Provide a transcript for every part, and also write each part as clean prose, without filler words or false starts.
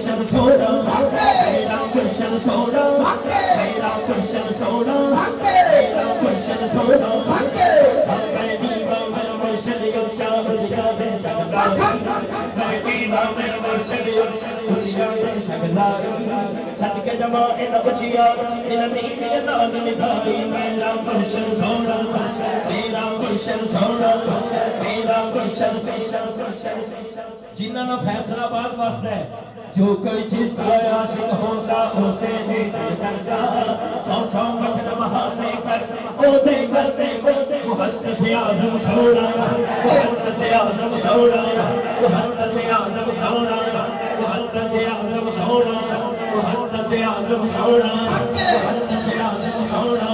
गुलशन सोना, मेरा गुलशन सोना, मेरा गुलशन सोना, मेरा गुलशन सोना। मैं दीवा मेरा मुर्शिद योशा मुझिया दे सकदा, मैं दीवा मेरा मुर्शिद योशा मुझिया दे सकदा। सदके जमा इन उचिया इन नींद नाल निभाई, मेरा गुलशन सोना, मेरा गुलशन सोना, मेरा गुलशन। जिन्ना ना फैसलाबाद वास्ते जो कोई जिसका आशिक होता उसे नहीं करता। सौ सौ वक्त बहाने कर ओ दे करते मुहद्दिस आज़म सोना, मुहद्दिस आज़म सोना, मुहद्दिस आज़म सोना, मुहद्दिस आज़म सोना, मुहद्दिस आज़म सोना, मुहद्दिस आज़म सोना,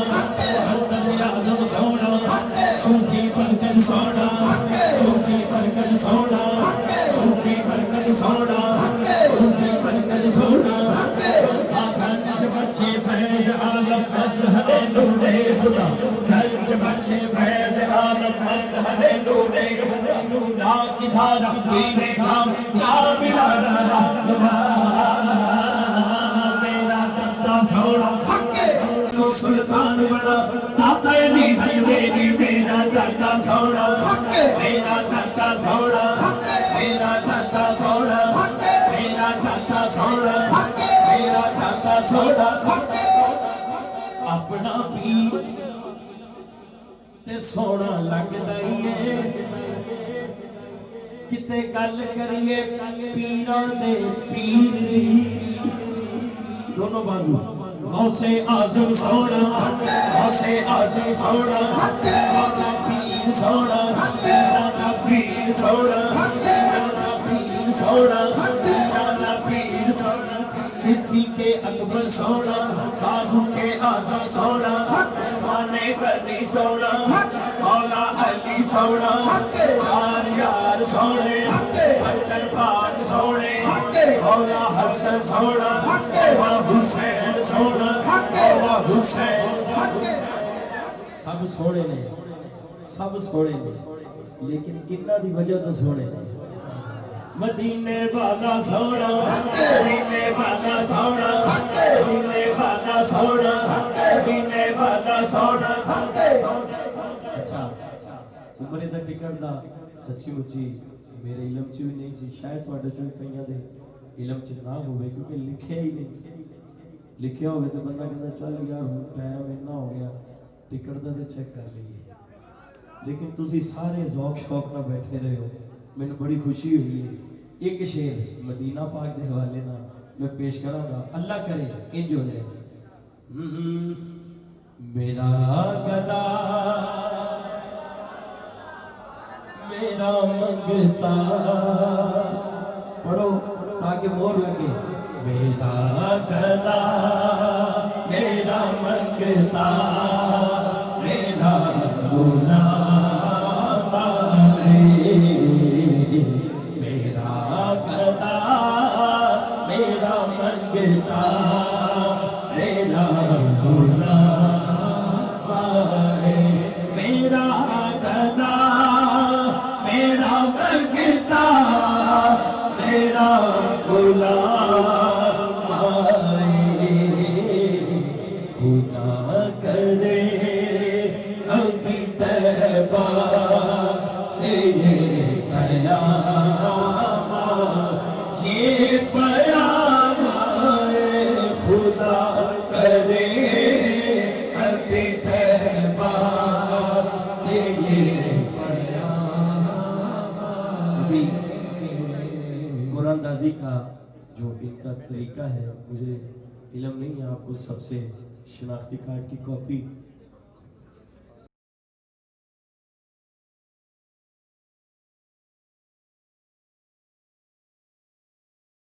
मुहद्दिस आज़म सोना। सूफी फरकत सोना, सूफी फरकत सोना, सूफी फरकत सोना, सूफी फरकत सोना। गंज बच्चे फैज़ आलम मज़हरे नूरे खुदा, गंज बच्चे फैज़ आलम मज़हरे नूरे खुदा। ना किसारा दीने काम ना मिला मेरा दत्ता सोना, तो सुल्तान बना आता नहीं हजवेरी। मेरा दत्ता सोना, मेरा दत्ता सोना, मेरा दत्ता सोना, मेरा दत्ता सोना, मेरा दत्ता सोना। अपना पीर ते सोना लगदा ही है, किते गल करिए पीरां दे पीर दी। दोनों बाजू गौसे आज़म सोना, गौसे आज़म सोना, मौला पीर सोना, मौला पीर सोना, मौला पीर सोना, मौला पीर सोना। सिद्दीक़े अकबर सोना, फारूक़ आज़म सोना, उस्माने गनी सोना, मौला अली सोना। चार यार सोने, अल्लाह पाक सोने, मौला हसन सोना, मौला हुसैन सोना, मौला हुसैन। सब सोने ने, सब सोने ने, लेकिन किन्ना दी वजह तो सोने ने। मदीने वाला सोना, मदीने वाला सोना, मदीने वाला सोना, मदीने वाला सोना। अच्छा उम्रे दा टिकट दा सच्ची मुच्ची मेरे इलम च भी नहीं सी, शायद तुहाडे चों कईयां दे इलम च ना होवे, क्योंकि लिखिया ही नहीं। लिखिया होवे तो बंदा कहता चल यार हुण टाइम इन्ना हो गया टिकट दा ते चेक कर लईए, लेकिन तुसी सारे ज़ौक शौक नाल बैठे रहे हो, मैनू बड़ी खुशी हुई है। एक शेर मदीना पाक के हवाले ना मैं पेश करांगा, अल्लाह करे इंज हो जाए। मेरा गदा मेरा मंगता, पढ़ो ताकि मोर लगे। मेरा गदा मेरा मंगता, मेरा गुलाम मेरा गदा मेरा मंगता, मेरा गुलाम मेरा गदा मेरा मंगता, मेरा गुलाम खुदा करे अभी तैबा से ये पयाम, ये पयाम खुदा करे अभी तैबा से ये पयाम। अभी कुरानदाजी का जो इनका तरीका है मुझे इल्म नहीं है, आपको सबसे शनाख्ती कार्ड की कॉपी